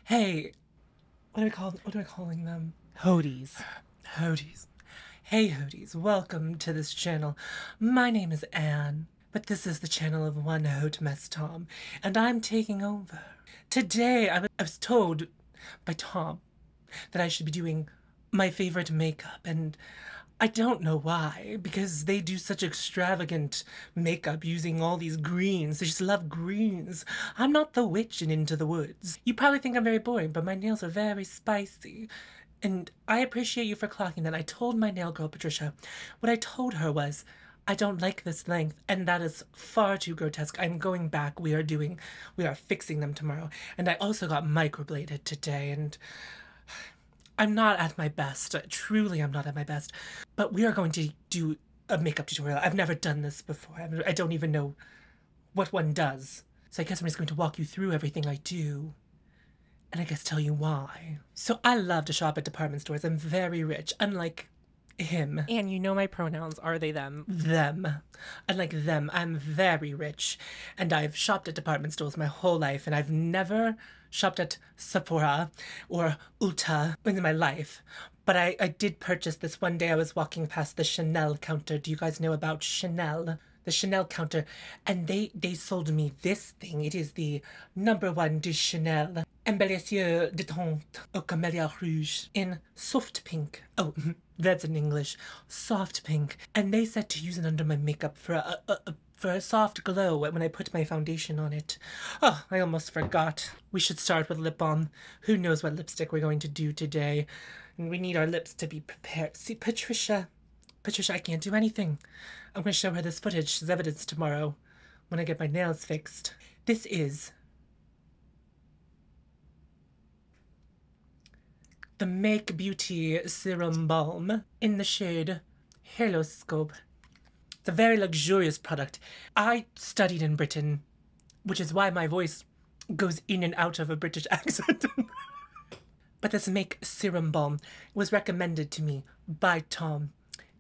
Hey, what am I calling them? Hoodies. Hodies. Hey Hodies, welcome to this channel. My name is Anne, but this is the channel of one hautemesstom, and I'm taking over. Today, I was told by Tom that I should be doing my favorite makeup, and I don't know why, because they do such extravagant makeup using all these greens. They just love greens. I'm not the witch in Into the Woods. You probably think I'm very boring, but my nails are very spicy. And I appreciate you for clocking that. I told my nail girl, Patricia, what I told her was, I don't like this length, and that is far too grotesque. I'm going back. We are fixing them tomorrow. And I also got microbladed today, and I'm not at my best. Truly, I'm not at my best. But we are going to do a makeup tutorial. I've never done this before. I don't even know what one does. So I guess I'm just going to walk you through everything I do. And I guess tell you why. So I love to shop at department stores. I'm very rich, unlike him. And you know my pronouns. Are they them? Them. Unlike them, I'm very rich. And I've shopped at department stores my whole life, and I've never shopped at Sephora or Ulta in my life. But I did purchase this one day. I was walking past the Chanel counter. Do you guys know about Chanel? The Chanel counter. And they sold me this thing. It is the #1 de Chanel. Embellisseur de teinte au camélia rouge in soft pink. Oh, that's in English. Soft pink. And they said to use it under my makeup for a soft glow when I put my foundation on it. Oh, I almost forgot. We should start with lip balm. Who knows what lipstick we're going to do today? And we need our lips to be prepared. See, Patricia, I can't do anything. I'm going to show her this footage as evidence tomorrow when I get my nails fixed. This is the Make Beauty Serum Balm in the shade Heloscope. It's a very luxurious product. I studied in Britain, which is why my voice goes in and out of a British accent. But this Make Serum Balm was recommended to me by Tom,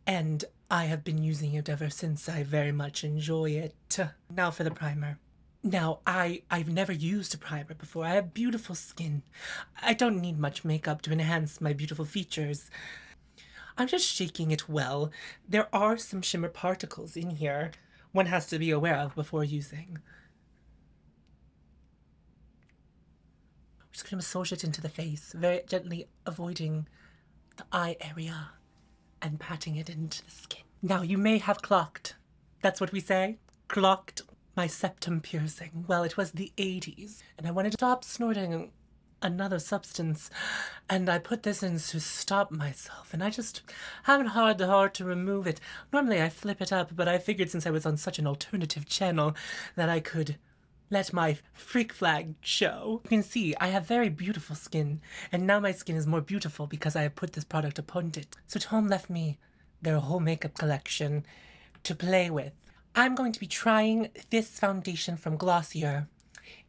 and I have been using it ever since. I very much enjoy it. Now for the primer. Now, I've never used a primer before. I have beautiful skin. I don't need much makeup to enhance my beautiful features. I'm just shaking it well. There are some shimmer particles in here one has to be aware of before using. I'm just going to massage it into the face, very gently avoiding the eye area and patting it into the skin. Now, you may have clocked. That's what we say? Clocked my septum piercing. Well, it was the 80s, and I wanted to stop snorting another substance, and I put this in to stop myself, and I just haven't had the heart to remove it. Normally I flip it up, but I figured since I was on such an alternative channel that I could let my freak flag show. You can see I have very beautiful skin, and now my skin is more beautiful because I have put this product upon it. So Tom left me their whole makeup collection to play with. I'm going to be trying this foundation from Glossier.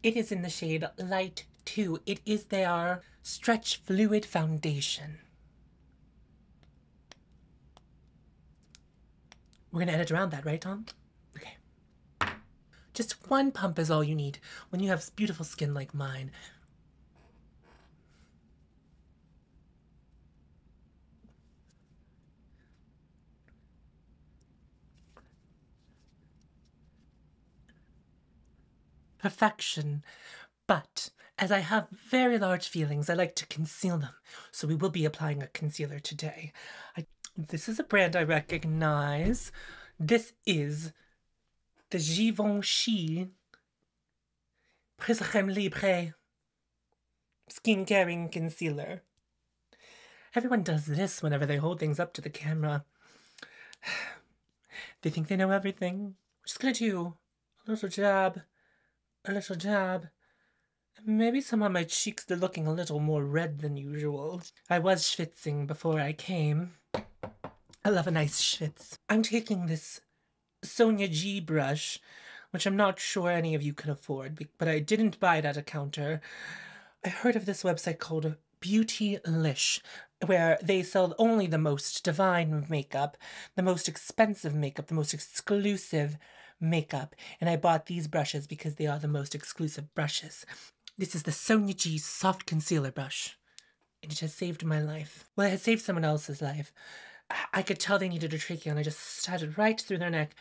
It is in the shade Light 2. It is their Stretch Fluid Foundation. We're going to edit around that, right, Tom? Okay. Just one pump is all you need when you have beautiful skin like mine. Perfection. But as I have very large feelings, I like to conceal them. So we will be applying a concealer today. This is a brand I recognize. This is the Givenchy Prisme Libre Skin Caring Concealer. Everyone does this whenever they hold things up to the camera. They think they know everything. We're just gonna do a little jab, a little jab. Maybe some of my cheeks, they're looking a little more red than usual. I was schwitzing before I came. I love a nice schwitz. I'm taking this Sonia G brush, which I'm not sure any of you can afford, but I didn't buy it at a counter. I heard of this website called Beautylish, where they sell only the most divine makeup, the most expensive makeup, the most exclusive makeup, and I bought these brushes because they are the most exclusive brushes. This is the Sonia G Soft Concealer Brush, and it has saved my life. Well, it has saved someone else's life. I could tell they needed a trachea, and I just stabbed it right through their neck,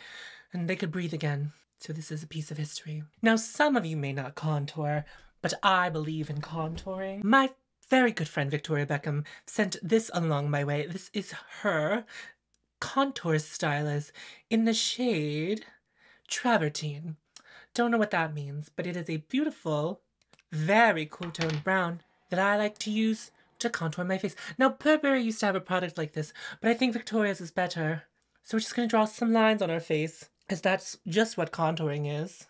and they could breathe again. So this is a piece of history. Now, some of you may not contour, but I believe in contouring. My very good friend Victoria Beckham sent this along my way. This is her contour stylus in the shade Travertine. Don't know what that means, but it is a beautiful, very cool toned brown that I like to use to contour my face. Now, Burberry used to have a product like this, but I think Victoria's is better. So we're just going to draw some lines on our face, as that's just what contouring is.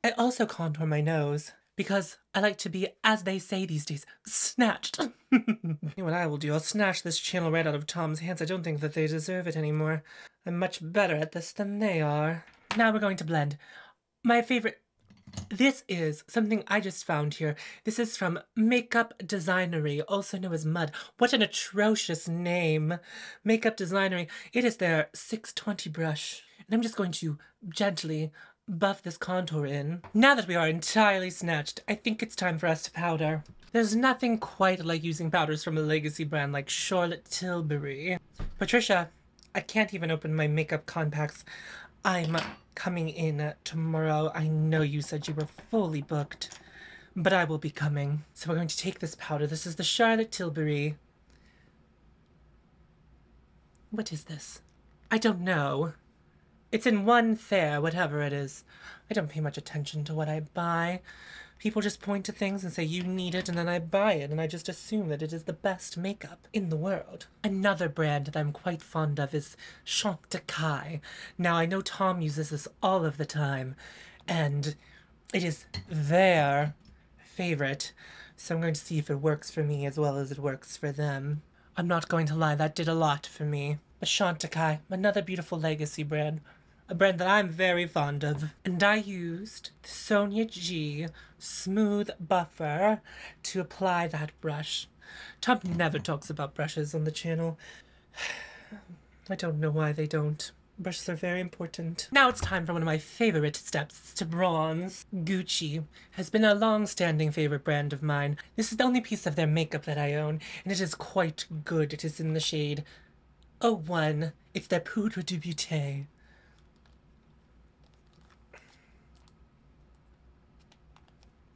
I also contour my nose, because I like to be, as they say these days, snatched. You know what I will do? I'll snatch this channel right out of Tom's hands. I don't think that they deserve it anymore. I'm much better at this than they are. Now we're going to blend. My favorite... This is something I just found here. This is from Makeup Designery, also known as Mud. What an atrocious name. Makeup Designery. It is their 620 brush. And I'm just going to gently buff this contour in. Now that we are entirely snatched, I think it's time for us to powder. There's nothing quite like using powders from a legacy brand like Charlotte Tilbury. Patricia, I can't even open my makeup compacts. I'm coming in tomorrow. I know you said you were fully booked, but I will be coming. So we're going to take this powder. This is the Charlotte Tilbury. What is this? I don't know. It's in one fair, whatever it is. I don't pay much attention to what I buy. People just point to things and say, you need it, and then I buy it, and I just assume that it is the best makeup in the world. Another brand that I'm quite fond of is Kackie. Now, I know Tom uses this all of the time, and it is their favorite, so I'm going to see if it works for me as well as it works for them. I'm not going to lie, that did a lot for me. But Kackie, another beautiful legacy brand. A brand that I'm very fond of. And I used the Sonia G Smooth Buffer to apply that brush. Tom never talks about brushes on the channel. I don't know why they don't. Brushes are very important. Now it's time for one of my favorite steps, to bronze. Gucci has been a long-standing favorite brand of mine. This is the only piece of their makeup that I own, and it is quite good. It is in the shade 01. It's their Poudre de Beauté.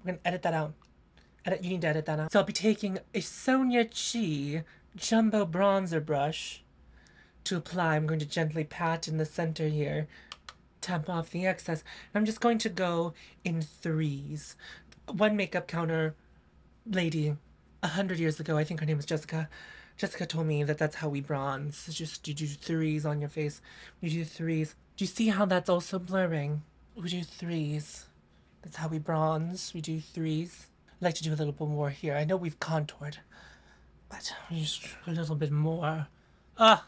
We're gonna edit that out. You need to edit that out. So I'll be taking a Sonia G Jumbo Bronzer brush to apply. I'm going to gently pat in the center here, tap off the excess. And I'm just going to go in threes. One makeup counter lady 100 years ago, I think her name was Jessica. Jessica told me that that's how we bronze. It's just you do threes on your face. You do threes. Do you see how that's also blurring? We do threes. That's how we bronze. We do threes. I'd like to do a little bit more here. I know we've contoured, but just a little bit more. Ah,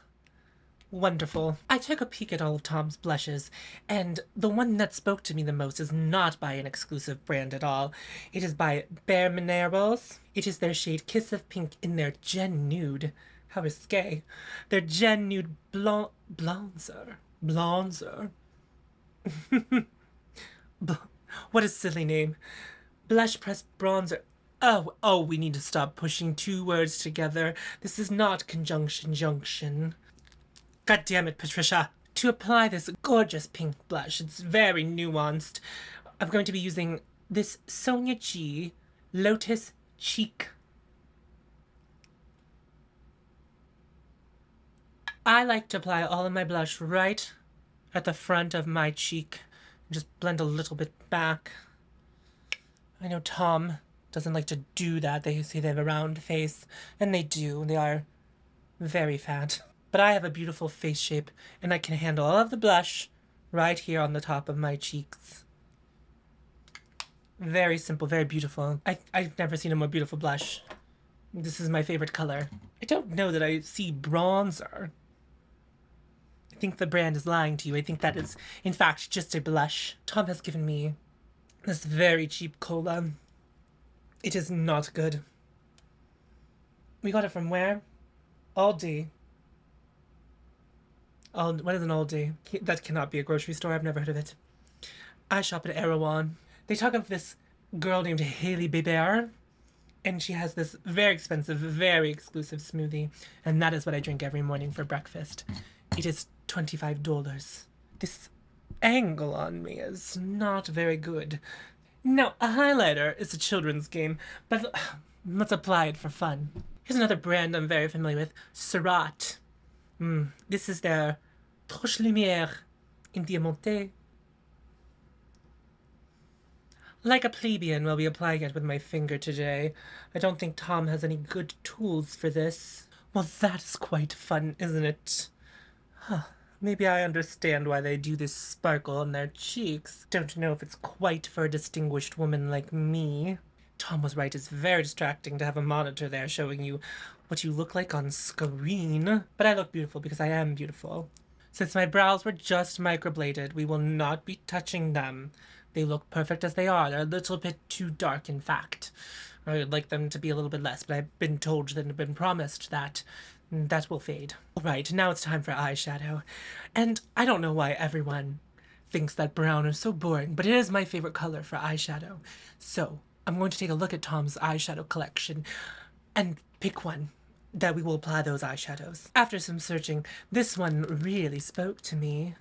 wonderful. I took a peek at all of Tom's blushes, and the one that spoke to me the most is not by an exclusive brand at all. It is by Bare Minerals. It is their shade Kiss of Pink in their Gen Nude. How risque. Their Gen Nude Blonzer. Blonzer. What a silly name. Blush Press Bronzer. Oh, we need to stop pushing two words together. This is not conjunction junction. God damn it, Patricia. To apply this gorgeous pink blush, it's very nuanced, I'm going to be using this Sonia G Lotus Cheek. I like to apply all of my blush right at the front of my cheek. Just blend a little bit back. I know Tom doesn't like to do that. They say they have a round face, and they do. They are very fat. But I have a beautiful face shape, and I can handle all of the blush right here on the top of my cheeks. Very simple, very beautiful. I've never seen a more beautiful blush. This is my favorite color. I don't know that I see bronzer. I think the brand is lying to you. I think that is, in fact, just a blush. Tom has given me this very cheap cola. It is not good. We got it from where? Aldi. What is an Aldi? That cannot be a grocery store. I've never heard of it. I shop at Erewhon. They talk of this girl named Haley Bieber, and she has this very expensive, very exclusive smoothie, and that is what I drink every morning for breakfast. It is $25. This angle on me is not very good. Now, a highlighter is a children's game, but let's apply it for fun. Here's another brand I'm very familiar with, Surat. This is their Touche Lumière in Diamante. Like a plebeian, we'll be applying it with my finger today. I don't think Tom has any good tools for this. Well, that is quite fun, isn't it? Maybe I understand why they do this sparkle on their cheeks. Don't know if it's quite for a distinguished woman like me. Tom was right, it's very distracting to have a monitor there showing you what you look like on screen. But I look beautiful because I am beautiful. Since my brows were just microbladed, we will not be touching them. They look perfect as they are. They're a little bit too dark, in fact. I would like them to be a little bit less, but I've been told and I've been promised that that will fade. Alright, now it's time for eyeshadow. And I don't know why everyone thinks that brown is so boring, but it is my favorite color for eyeshadow. So, I'm going to take a look at Tom's eyeshadow collection and pick one that we will apply those eyeshadows. After some searching, this one really spoke to me.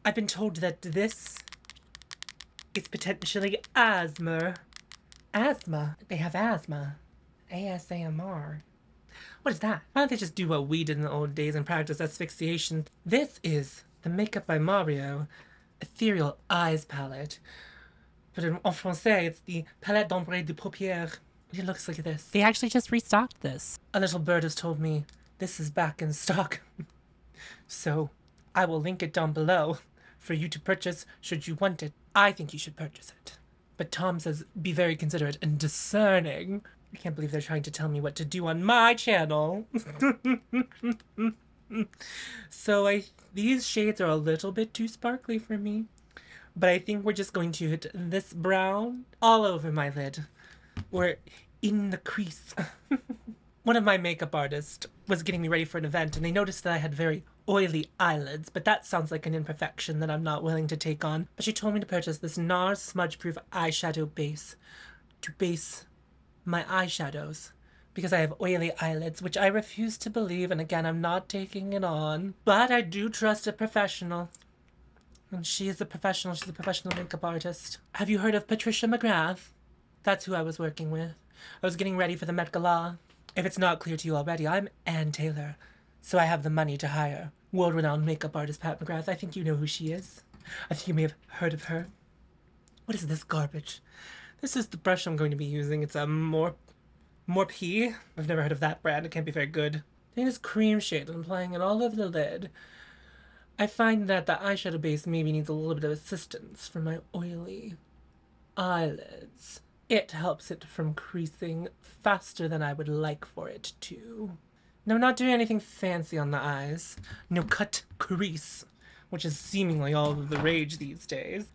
I've been told that this is potentially asthma. Asthma? They have asthma. ASMR. What is that? Why don't they just do what we did in the old days and practice asphyxiation? This is the Makeup by Mario Ethereal Eyes Palette. But en français, it's the Palette d'Ombre de Paupières. It looks like this. They actually just restocked this. A little bird has told me this is back in stock. So, I will link it down below for you to purchase should you want it. I think you should purchase it. But Tom says be very considerate and discerning. I can't believe they're trying to tell me what to do on my channel. So these shades are a little bit too sparkly for me. But I think we're just going to hit this brown all over my lid. Or in the crease. One of my makeup artists was getting me ready for an event and they noticed that I had very oily eyelids, but that sounds like an imperfection that I'm not willing to take on. But she told me to purchase this NARS smudge-proof eyeshadow base to base my eyeshadows because I have oily eyelids, which I refuse to believe, and again, I'm not taking it on. But I do trust a professional. And she is a professional. She's a professional makeup artist. Have you heard of Patricia McGrath? That's who I was working with. I was getting ready for the Met Gala. If it's not clear to you already, I'm Ann Taylor. So I have the money to hire world-renowned makeup artist Pat McGrath. I think you know who she is. I think you may have heard of her. What is this garbage? This is the brush I'm going to be using. It's a Morphe. I've never heard of that brand. It can't be very good. I think it's cream shade. I'm applying it all over the lid. I find that the eyeshadow base maybe needs a little bit of assistance for my oily eyelids. It helps it from creasing faster than I would like for it to. Now, I'm not doing anything fancy on the eyes. No cut crease, which is seemingly all of the rage these days.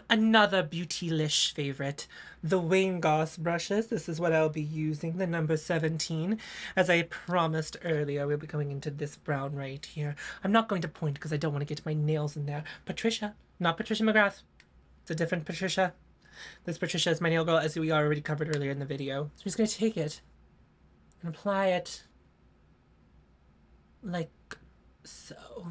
Another Beautylish favorite, the Wayne Goss brushes. This is what I'll be using, the number 17. As I promised earlier, we'll be going into this brown right here. I'm not going to point because I don't want to get my nails in there. Patricia, not Patricia McGrath. It's a different Patricia. This Patricia is my nail girl, as we already covered earlier in the video. So I'm just going to take it and apply it like so.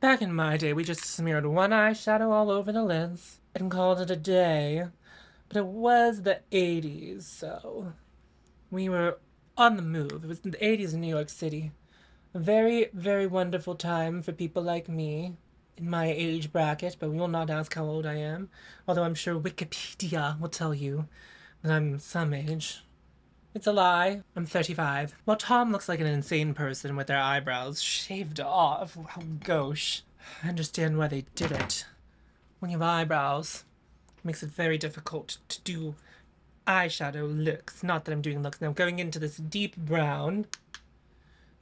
Back in my day, we just smeared one eyeshadow all over the lids and called it a day. But it was the 80s, so we were on the move. It was the 80s in New York City. A very, very wonderful time for people like me in my age bracket, but we will not ask how old I am, although I'm sure Wikipedia will tell you that I'm some age. It's a lie. I'm 35. Well, Tom looks like an insane person with their eyebrows shaved off. How gauche. I understand why they did it. When you have eyebrows, it makes it very difficult to do eyeshadow looks. Not that I'm doing looks now. Going into this deep brown.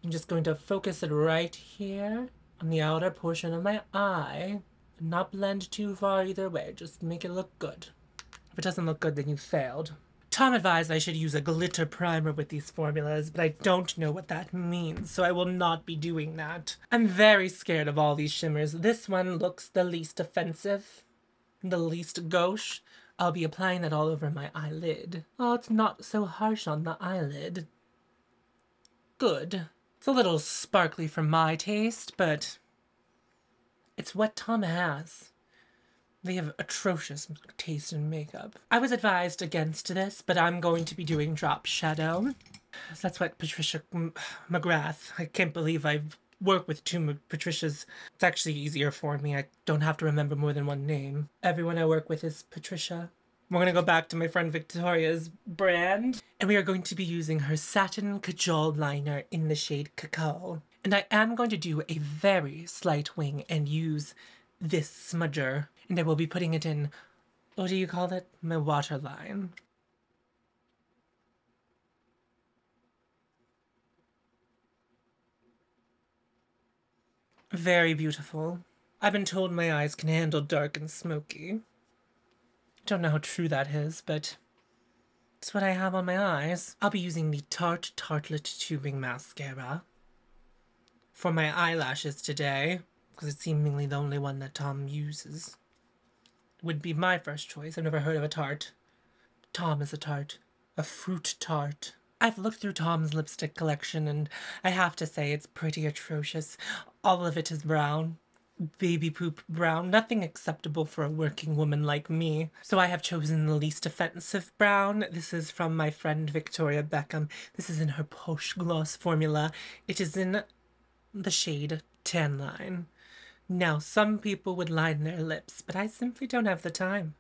I'm just going to focus it right here on the outer portion of my eye. And not blend too far either way. Just make it look good. If it doesn't look good, then you failed. Tom advised I should use a glitter primer with these formulas, but I don't know what that means, so I will not be doing that. I'm very scared of all these shimmers. This one looks the least offensive, the least gauche. I'll be applying that all over my eyelid. Oh, it's not so harsh on the eyelid. Good. It's a little sparkly for my taste, but it's what Tom has. They have atrocious taste in makeup. I was advised against this, but I'm going to be doing drop shadow. That's what Patricia McGrath. I can't believe I've worked with two Patricias. It's actually easier for me. I don't have to remember more than one name. Everyone I work with is Patricia. We're going to go back to my friend Victoria's brand. And we are going to be using her Satin Cajole Liner in the shade Cacao. And I am going to do a very slight wing and use this smudger. And I will be putting it in, what do you call it? My waterline. Very beautiful. I've been told my eyes can handle dark and smoky. Don't know how true that is, but it's what I have on my eyes. I'll be using the Tarte Tartelette Tubing Mascara for my eyelashes today, because it's seemingly the only one that Tom uses. Would be my first choice. I've never heard of a tart. Tom is a tart. A fruit tart. I've looked through Tom's lipstick collection and I have to say it's pretty atrocious. All of it is brown. Baby poop brown. Nothing acceptable for a working woman like me. So I have chosen the least offensive brown. This is from my friend Victoria Beckham. This is in her Posh Gloss formula. It is in the shade Tan Line. Now, some people would line their lips, but I simply don't have the time.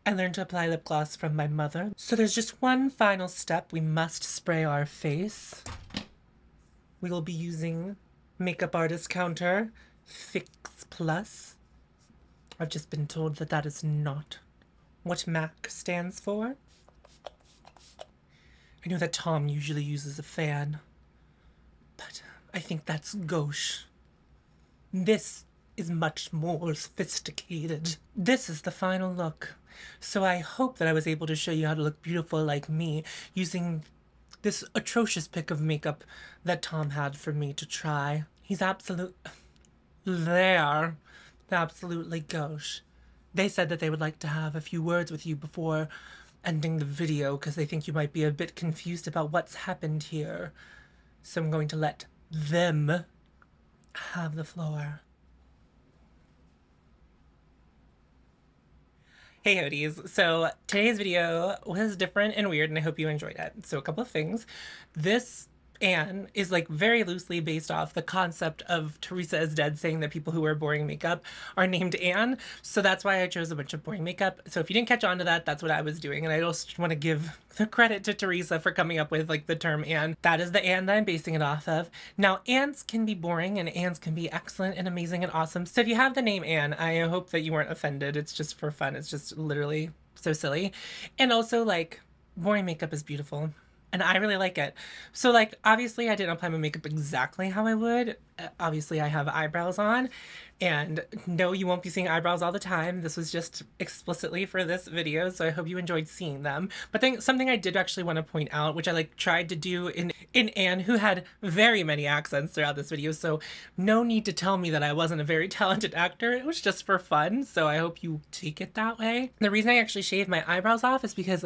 I learned to apply lip gloss from my mother. So there's just one final step. We must spray our face. We will be using Makeup Artist Counter Fix Plus. I've just been told that that is not what MAC stands for. I know that Tom usually uses a fan, but I think that's gauche. This is much more sophisticated. This is the final look. So I hope that I was able to show you how to look beautiful like me using this atrocious pick of makeup that Tom had for me to try. He's absolutely gauche. They said that they would like to have a few words with you before ending the video because they think you might be a bit confused about what's happened here. So I'm going to let them have the floor. Hey Hodies, so today's video was different and weird and I hope you enjoyed it. So a couple of things. This Anne is like very loosely based off the concept of Teresa is Dead saying that people who wear boring makeup are named Anne. So that's why I chose a bunch of boring makeup. So if you didn't catch on to that, that's what I was doing. And I just want to give the credit to Teresa for coming up with like the term Anne. That is the Anne that I'm basing it off of. Now Annes can be boring and Annes can be excellent and amazing and awesome. So if you have the name Anne, I hope that you weren't offended. It's just for fun. It's just literally so silly. And also like boring makeup is beautiful. And I really like it. So like, obviously I didn't apply my makeup exactly how I would. Obviously I have eyebrows on. And no, you won't be seeing eyebrows all the time. This was just explicitly for this video, so I hope you enjoyed seeing them. But then something I did actually want to point out, which I like tried to do in Anne, who had very many accents throughout this video, so no need to tell me that I wasn't a very talented actor. It was just for fun, so I hope you take it that way. The reason I actually shaved my eyebrows off is because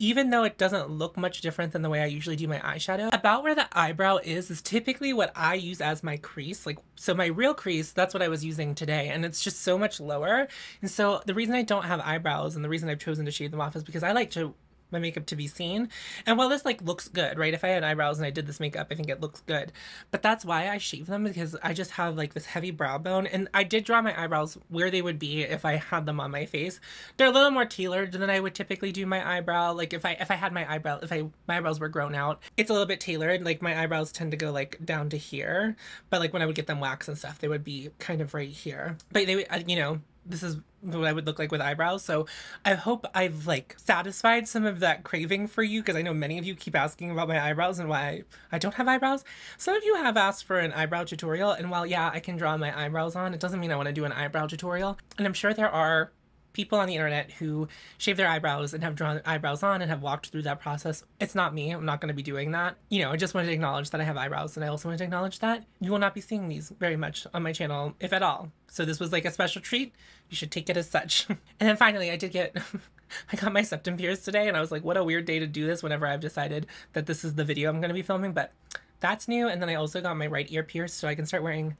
even though it doesn't look much different than the way I usually do my eyeshadow, about where the eyebrow is typically what I use as my crease. Like, so my real crease, that's what I was using today, and it's just so much lower. And so the reason I don't have eyebrows and the reason I've chosen to shave them off is because I like my makeup to be seen. And while this like looks good, right? If I had eyebrows and I did this makeup, I think it looks good. But that's why I shave them, because I just have like this heavy brow bone. And I did draw my eyebrows where they would be if I had them on my face. They're a little more tailored than I would typically do my eyebrow. Like if I had my eyebrows were grown out, it's a little bit tailored. Like my eyebrows tend to go like down to here. But like when I would get them waxed and stuff, they would be kind of right here. But they would, you know, this is what I would look like with eyebrows. So I hope I've like satisfied some of that craving for you, because I know many of you keep asking about my eyebrows and why I don't have eyebrows. Some of you have asked for an eyebrow tutorial, and while yeah, I can draw my eyebrows on, it doesn't mean I want to do an eyebrow tutorial. And I'm sure there are people on the internet who shave their eyebrows and have drawn eyebrows on and have walked through that process. It's not me. I'm not going to be doing that. You know, I just wanted to acknowledge that I have eyebrows, and I also wanted to acknowledge that you will not be seeing these very much on my channel, if at all. So this was like a special treat. You should take it as such. And then finally, I got my septum pierced today, and I was like, what a weird day to do this whenever I've decided that this is the video I'm going to be filming, but that's new. And then I also got my right ear pierced so I can start wearing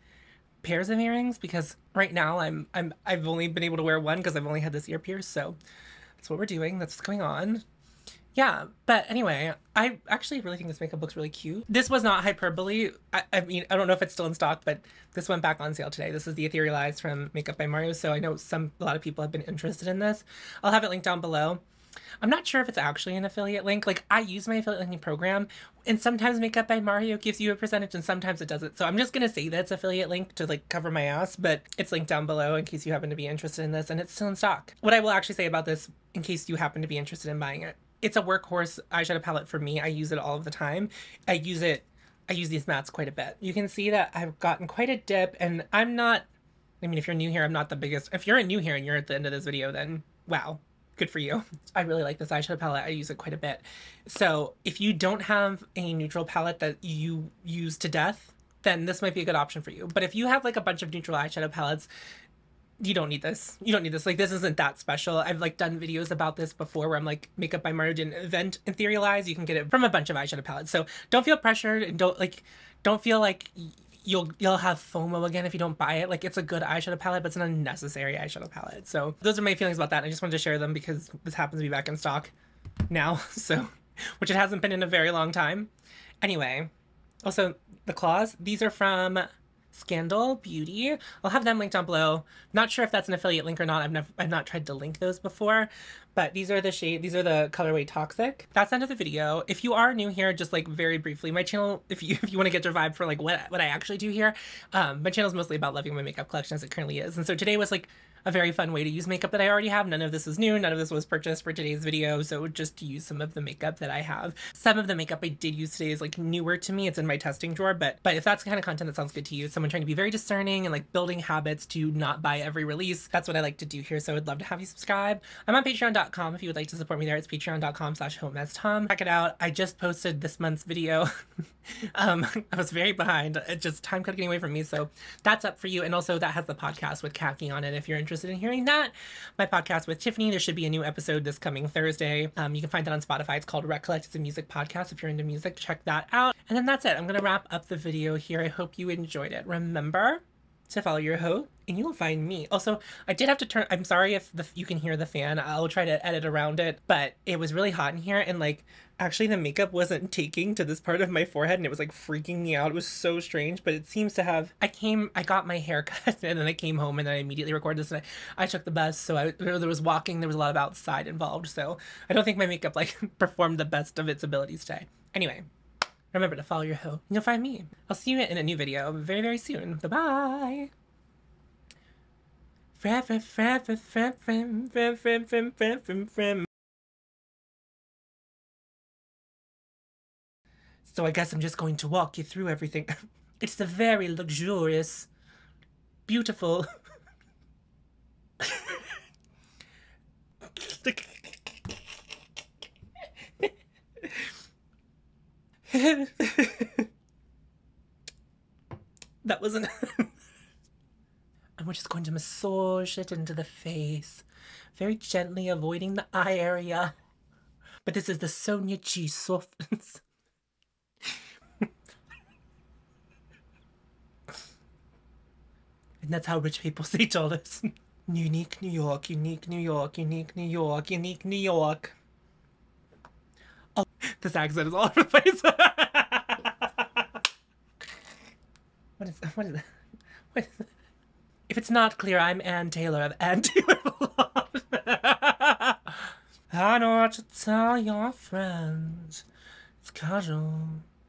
pairs of earrings, because right now I've only been able to wear one because I've only had this ear pierced. So that's what we're doing. That's what's going on. Yeah, but anyway, I actually really think this makeup looks really cute. This was not hyperbole. I mean, I don't know if it's still in stock, but this went back on sale today. This is the Ethereal Eyes from Makeup by Mario, so I know a lot of people have been interested in this. I'll have it linked down below. I'm not sure if it's actually an affiliate link. Like, I use my affiliate linking program, and sometimes Makeup by Mario gives you a percentage and sometimes it doesn't. So I'm just gonna say that's affiliate link to like cover my ass, but it's linked down below in case you happen to be interested in this, and it's still in stock. What I will actually say about this, in case you happen to be interested in buying it, it's a workhorse eyeshadow palette for me. I use it all of the time. I use these mattes quite a bit. You can see that I've gotten quite a dip, and I mean, if you're new here, I'm not the biggest. If you're new here and you're at the end of this video, then wow. Good for you. I really like this eyeshadow palette. I use it quite a bit. So if you don't have a neutral palette that you use to death, then this might be a good option for you. But if you have like a bunch of neutral eyeshadow palettes, you don't need this. You don't need this. Like, this isn't that special. I've like done videos about this before where I'm like, Makeup by Mario did an event Ethereal Eyes. You can get it from a bunch of eyeshadow palettes. So don't feel pressured, and don't feel like you'll have FOMO again if you don't buy it. Like, it's a good eyeshadow palette, but it's an unnecessary eyeshadow palette. So those are my feelings about that. And I just wanted to share them because this happens to be back in stock now. So, which it hasn't been in a very long time. Anyway, also the claws, these are from Scandal Beauty. I'll have them linked down below. Not sure if that's an affiliate link or not. I've not tried to link those before, but these are the colorway Toxic. That's the end of the video. If you are new here, just like very briefly, my channel, if you want to get your vibe for like what I actually do here, my channel is mostly about loving my makeup collection as it currently is. And so today was like a very fun way to use makeup that I already have. None of this is new. None of this was purchased for today's video. So just to use some of the makeup that I have. Some of the makeup I did use today is like newer to me. It's in my testing drawer, but if that's the kind of content that sounds good to you, someone trying to be very discerning and like building habits to not buy every release, that's what I like to do here. So I'd love to have you subscribe. I'm on patreon.com if you would like to support me there. It's patreon.com/hautemesstom. Check it out. I just posted this month's video. I was very behind. It just time kept getting away from me. So that's up for you. And also that has the podcast with Kackie on it if you're interested in hearing that. My podcast with Tiffany, there should be a new episode this coming Thursday. You can find that on Spotify. It's called Recollect. It's a music podcast. If you're into music, check that out. And then that's it. I'm going to wrap up the video here. I hope you enjoyed it. Remember to follow your hoe and you will find me. Also, I did have to turn, I'm sorry if you can hear the fan. I'll try to edit around it, but it was really hot in here, and like actually the makeup wasn't taking to this part of my forehead, and it was like freaking me out. It was so strange, but it seems to have, I got my hair cut and then I came home and then I immediately recorded this, and I took the bus. So there was walking, there was a lot of outside involved. So I don't think my makeup like performed the best of its abilities today. Anyway, remember to follow your hoe and you'll find me. I'll see you in a new video very, very soon. Bye-bye. So I guess I'm just going to walk you through everything. It's a very luxurious, beautiful... That wasn't... And we're just going to massage it into the face, very gently avoiding the eye area. But this is the Sonia G softens. And that's how rich people say dollars. Unique New York, unique New York, unique New York, unique New York. Oh, this accent is all over the place. What is that? If it's not clear, I'm Ann Taylor of Ann Taylor Vlog. I know what to tell your friends. It's casual.